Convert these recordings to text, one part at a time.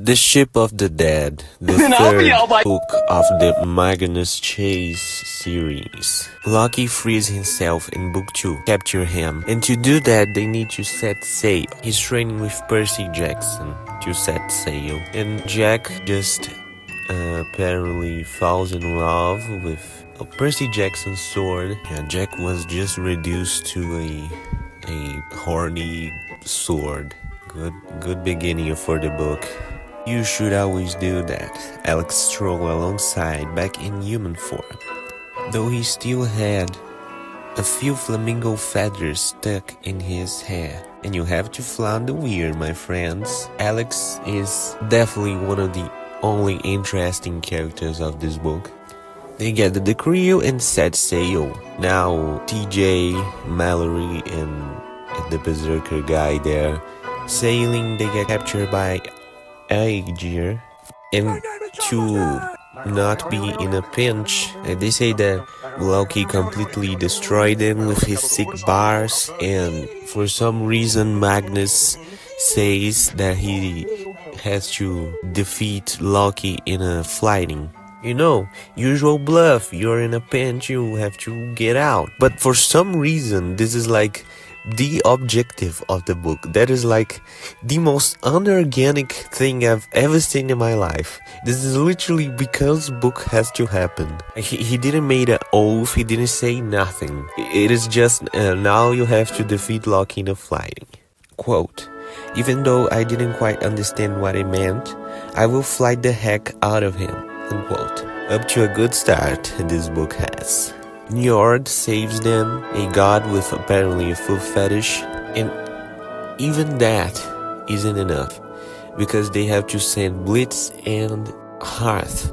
The Ship of the Dead, the third book of the Magnus Chase series. Loki frees himself in book 2, capture him, and to do that they need to set sail. He's training with Percy Jackson to set sail, and Jack just apparently falls in love with Percy Jackson's sword. Yeah, Jack was just reduced to a horny sword. Good beginning for the book. You should always do that. Alex strolled alongside, back in human form, though he still had a few flamingo feathers stuck in his hair. And you have to flaunt the weird, my friends. Alex is definitely one of the only interesting characters of this book. They gathered the crew and set sail. Now TJ, Mallory, and the berserker guy there sailing, they get captured by Aegir, and to not be in a pinch, they say that Loki completely destroyed them with his sick bars, and for some reason Magnus says that he has to defeat Loki in a Flyting. You know, usual bluff, you're in a pinch, you have to get out. But for some reason, this is like the objective of the book. That is like the most unorganic thing I've ever seen in my life. This is literally because book has to happen. He didn't make an oath, he didn't say nothing. It is just now you have to defeat Loki in a Flyting. Quote, even though I didn't quite understand what it meant, I will fight the heck out of him. Unquote. Up to a good start this book has. Wyrd saves them, a god with apparently a foot fetish, and even that isn't enough, because they have to send Blitz and Hearth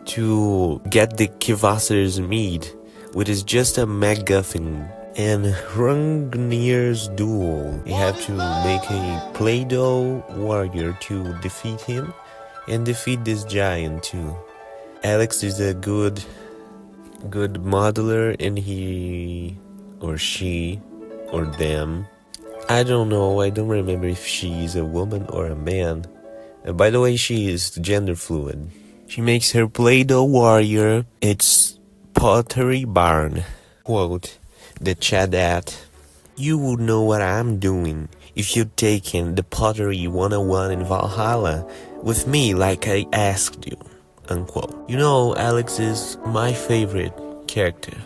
to get the Kvasir's mead, which is just a MacGuffin, and Hrungnir's duel. They have to make a Play-Doh warrior to defeat him, and defeat this giant too. Alex is a good modular, and he or she or them, I don't know, I don't remember if she is a woman or a man. By the way, she is gender fluid. She makes her Play-Doh warrior. It's Pottery barn. Quote, the Chadat, you would know what I'm doing if you'd taken the Pottery 101 in Valhalla with me like I asked you. Unquote. You know, Alex is my favorite character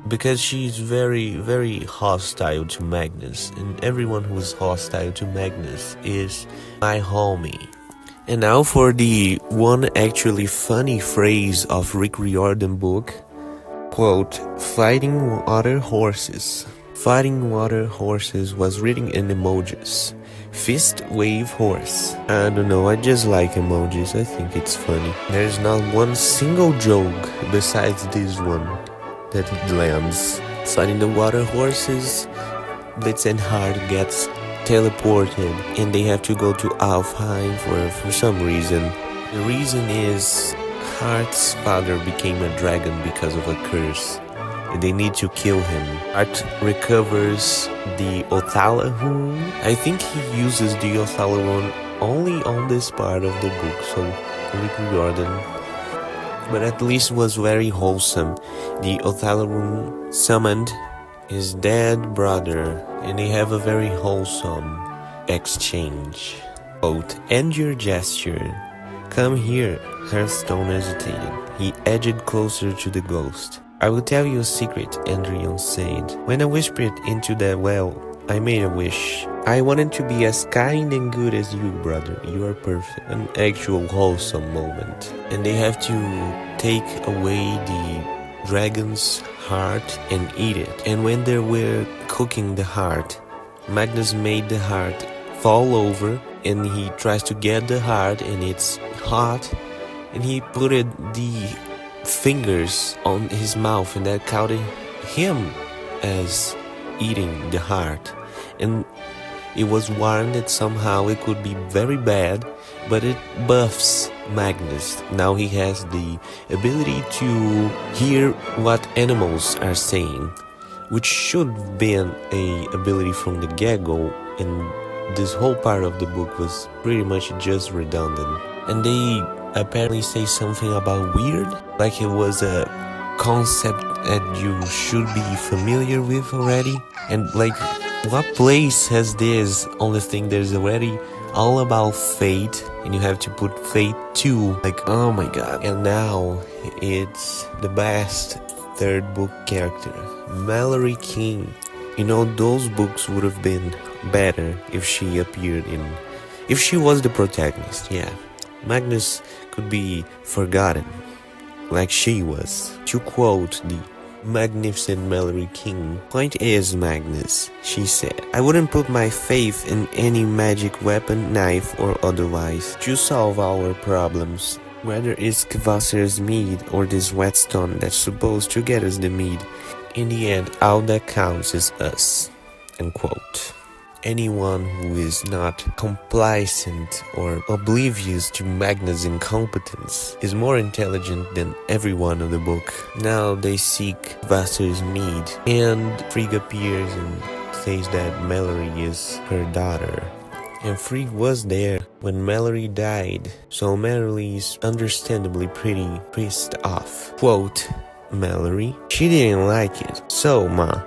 because she's very, very hostile to Magnus, and everyone who is hostile to Magnus is my homie. And now for the one actually funny phrase of Riordan book. Quote, fighting water horses. Fighting water horses was written in emojis. Fist wave horse. I don't know, I just like emojis, I think it's funny. There's not one single joke besides this one that lands. Fighting the water horses, Blitz and Heart gets teleported, and they have to go to Alfheim for some reason. The reason is Heart's father became a dragon because of a curse, and they need to kill him. Heart recovers the Othala rune. I think he uses the Othala rune only on this part of the book, so Riordan. But at least was very wholesome. The Othala rune summoned his dead brother, and they have a very wholesome exchange. Quote, end your gesture. Come here. Hearthstone hesitated. He edged closer to the ghost. I will tell you a secret, Andrion said. When I whispered into the well, I made a wish. I wanted to be as kind and good as you, brother. You are perfect. An actual wholesome moment. And they have to take away the dragon's heart and eat it. And when they were cooking the heart, Magnus made the heart fall over, and he tries to get the heart, and it's hot, and he put the fingers on his mouth, and that counted him as eating the heart. And it was warned that somehow it could be very bad, but it buffs Magnus. Now he has the ability to hear what animals are saying, which should have been a ability from the get-go, and this whole part of the book was pretty much just redundant. And they apparently say something about Wyrd, like it was a concept that you should be familiar with already. And like, what place has this on the thing there's already all about fate, and you have to put fate too? Like, oh my god. And now it's the best third book character, Mallory Keen. You know, those books would have been better if she appeared in... if she was the protagonist, yeah. Magnus could be forgotten, like she was. To quote the magnificent Mallory Keen, "Point is, Magnus," she said, "I wouldn't put my faith in any magic weapon, knife or otherwise, to solve our problems. Whether it's Kvasir's mead or this whetstone that's supposed to get us the mead. In the end, all that counts is us." Unquote. Anyone who is not complacent or oblivious to Magnus' incompetence is more intelligent than everyone in the book. Now they seek Kvasir's mead, and Frigg appears and says that Mallory is her daughter. And Frigg was there when Mallory died, so Mallory is understandably pretty pissed off. Quote, "Mallory, she didn't like it. So, Ma,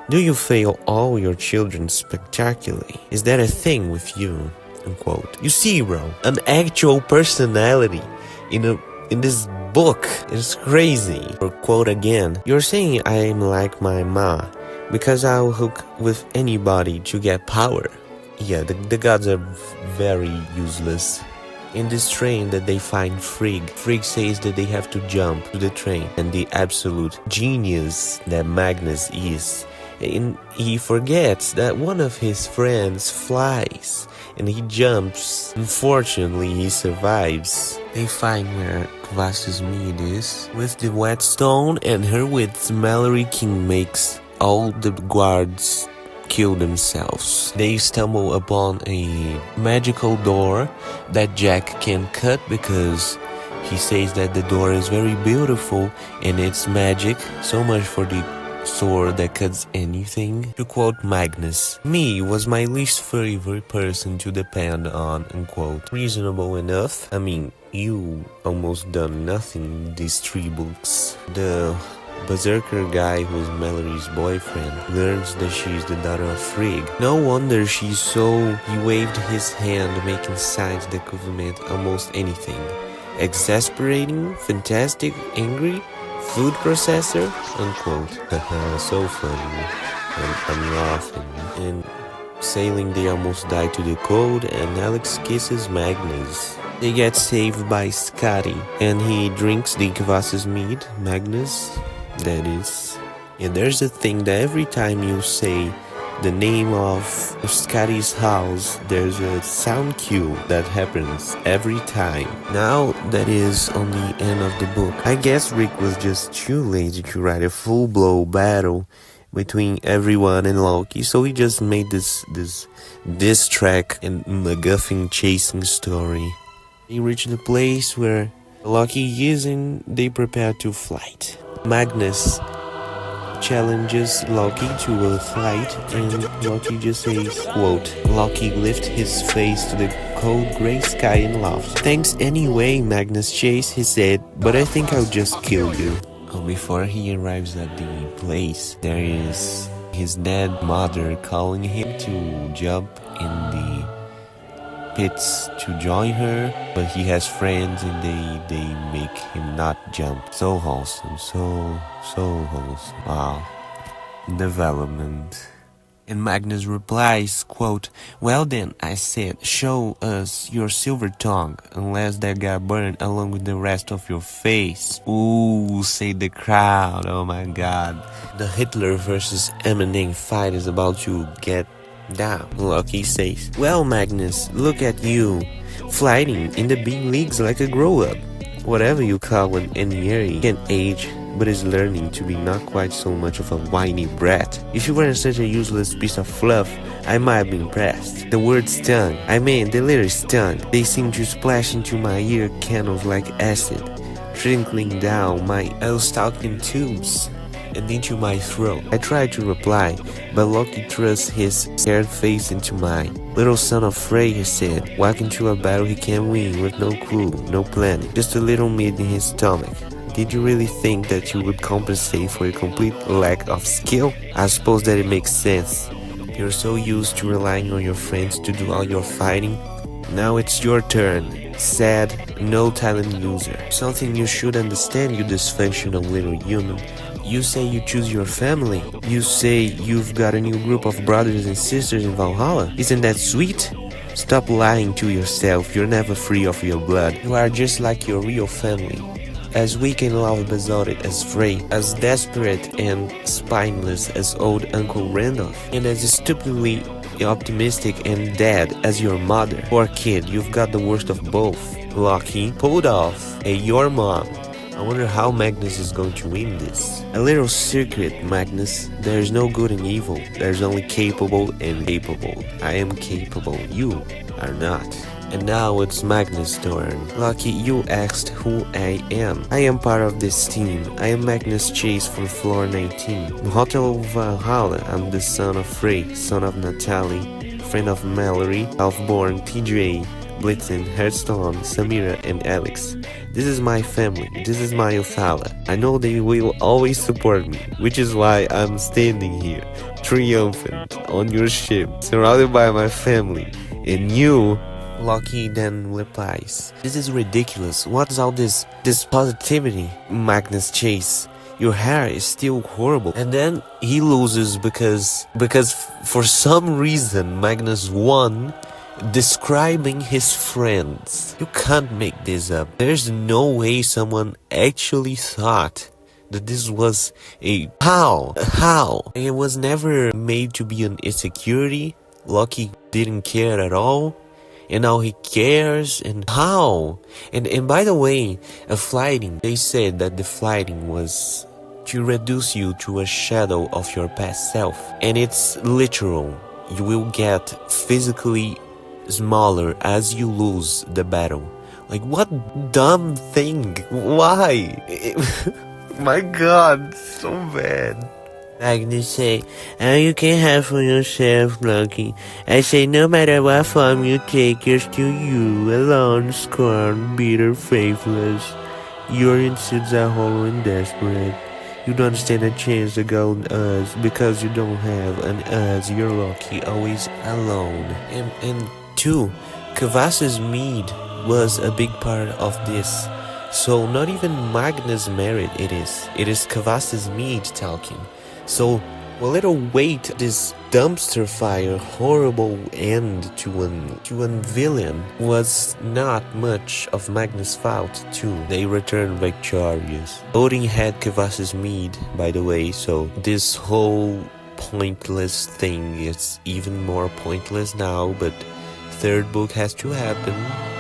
do you fail all your children spectacularly? Is that a thing with you?" Unquote. You see, bro, an actual personality in this book. It's crazy. Or quote again, "You're saying I'm like my ma because I'll hook with anybody to get power." Yeah, the gods are very useless. In this train that they find Frigg, Frigg says that they have to jump to the train, and the absolute genius that Magnus is, and he forgets that one of his friends flies, and he jumps. Unfortunately, he survives. They find where Kvasir's mead is, with the whetstone, and her with Mallory Keen makes all the guards kill themselves. They stumble upon a magical door that Jack can cut because he says that the door is very beautiful and it's magic. So much for the sword that cuts anything. To quote Magnus, "Me was my least favorite person to depend on," unquote. Reasonable enough. I mean, you almost done nothing these 3 books. The berserker guy who's Mallory's boyfriend learns that she's the daughter of Frigg. No wonder she's so... He waved his hand making signs that could have meant almost anything. Exasperating, fantastic, angry, food processor, unquote. Haha, so funny. I'm laughing. And sailing, they almost die to the cold, and Alex kisses Magnus. They get saved by Scotty, and he drinks the Kvasir's mead, Magnus, that is. And there's a thing that every time you say the name of Scotty's house, there's a sound cue that happens every time. Now that is on the end of the book. I guess Rick was just too lazy to write a full-blown battle between everyone and Loki, so he just made this diss track and MacGuffin chasing story. They reach the place where Loki is, and they prepare to fight. Magnus challenges Loki to a fight, and Loki just says, quote, "Loki lifts his face to the cold grey sky and laughed. Thanks anyway, Magnus Chase," he said, "but I think I'll just kill you." Oh, before he arrives at the place, there is his dead mother calling him to jump in the pits to join her, but he has friends and they make him not jump. So wholesome, so wholesome. Wow. Development. And Magnus replies, quote, "Well then," I said, "show us your silver tongue, unless that got burned along with the rest of your face." Ooh, say the crowd, oh my god. The Hitler versus Eminem fight is about to get down. Loki says, "Well, Magnus, look at you, flyting in the big leagues like a grow-up. Whatever you call an NEA can age, but is learning to be not quite so much of a whiny brat. If you weren't such a useless piece of fluff, I might be impressed." The word stung. I mean, the letters stung. They seemed to splash into my ear canals like acid, trickling down my Eustalchian tubes. and into my throat. I tried to reply, but Loki thrust his scared face into mine. Little son of Frigg, he said, walk into a battle he can't win with no clue, no plan, just a little meat in his stomach. Did you really think that you would compensate for a complete lack of skill? I suppose that it makes sense. You're so used to relying on your friends to do all your fighting. Now it's your turn. Sad, no talent user. Something you should understand, you dysfunctional little human. You say you choose your family. You say you've got a new group of brothers and sisters in Valhalla. Isn't that sweet? Stop lying to yourself. You're never free of your blood. You are just like your real family. As weak and love-besotted as Frey, as desperate and spineless as old Uncle Randolph, and as stupidly optimistic and dead as your mother. Poor kid, you've got the worst of both. Loki pulled off. Hey, your mom. I wonder how Magnus is going to win this. A little secret, Magnus. There's no good and evil. There's only capable and capable. I am capable. You are not. And now it's Magnus' turn. Loki, you asked who I am. I am part of this team. I am Magnus Chase from floor 19. Hotel Valhalla. I'm the son of Frey, son of Natalie, friend of Mallory, half-born TJ, Blitzen, Hearthstone, Samira, and Alex. This is my family. This is my Valhalla. I know they will always support me, which is why I'm standing here, triumphant, on your ship, surrounded by my family. And you... Loki then replies, this is ridiculous. What's all this positivity, Magnus Chase? Your hair is still horrible. And then he loses because for some reason Magnus won describing his friends. You can't make this up. There's no way someone actually thought that this was a... How? It was never made to be an insecurity. Loki didn't care at all. And now he cares, and how? And by the way, flyting, they said that the flyting was to reduce you to a shadow of your past self. And it's literal. You will get physically smaller as you lose the battle. Like, what dumb thing? Why? My god, so bad. Magnus say, oh, you can have for yourself, Loki. I say, no matter what form you take, you're still you, alone, scorned, bitter, faithless. Your insides are hollow and desperate. You don't stand a chance to go on us, because you don't have an us, you're Loki, always alone. And two, Kvas's mead was a big part of this. So not even Magnus' merit it is. It is Kvas's mead talking. So, will it await this dumpster fire horrible end to an villain was not much of Magnus' fault too. They returned victorious. Odin had Kvas's mead, by the way, so this whole pointless thing is even more pointless now, but third book has to happen.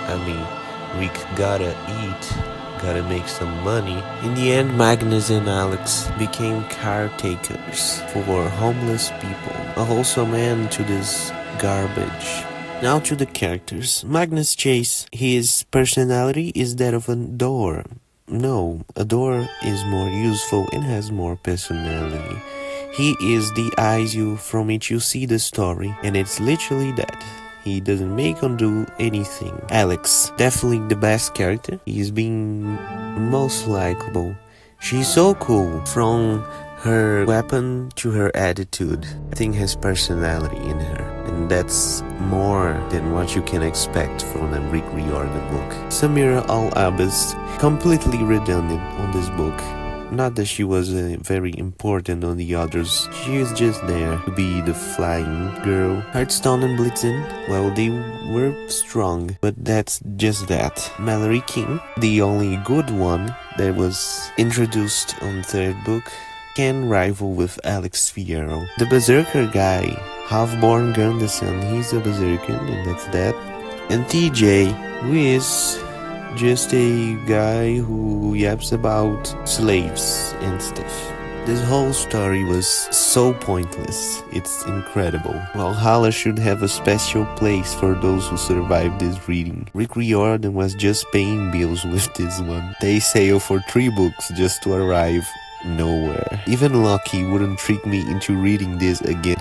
I mean, Rick gotta eat. Gotta make some money. In the end, Magnus and Alex became caretakers for homeless people. A wholesome end to this garbage. Now to the characters. Magnus Chase, his personality is that of a door. No, a door is more useful and has more personality. He is the eyes from which you see the story, and it's literally that. He doesn't make or do anything. Alex, definitely the best character. He's being most likable. She's so cool. From her weapon to her attitude. I think has personality in her. And that's more than what you can expect from a Rick Riordan book. Samira Al-Abbas, completely redundant on this book. Not that she was very important on the others, she is just there to be the flying girl. Hearthstone and Blitzen, well, they were strong, but that's just that. Mallory Keen, the only good one that was introduced on third book, can rival with Alex Fierro. The Berserker guy, half-born Gunderson, he's a Berserker, and that's that. And TJ, who is just a guy who yaps about slaves and stuff. This whole story was so pointless. It's incredible. Valhalla should have a special place for those who survived this reading. Rick Riordan was just paying bills with this one. They sail for 3 books just to arrive nowhere. Even Loki wouldn't trick me into reading this again.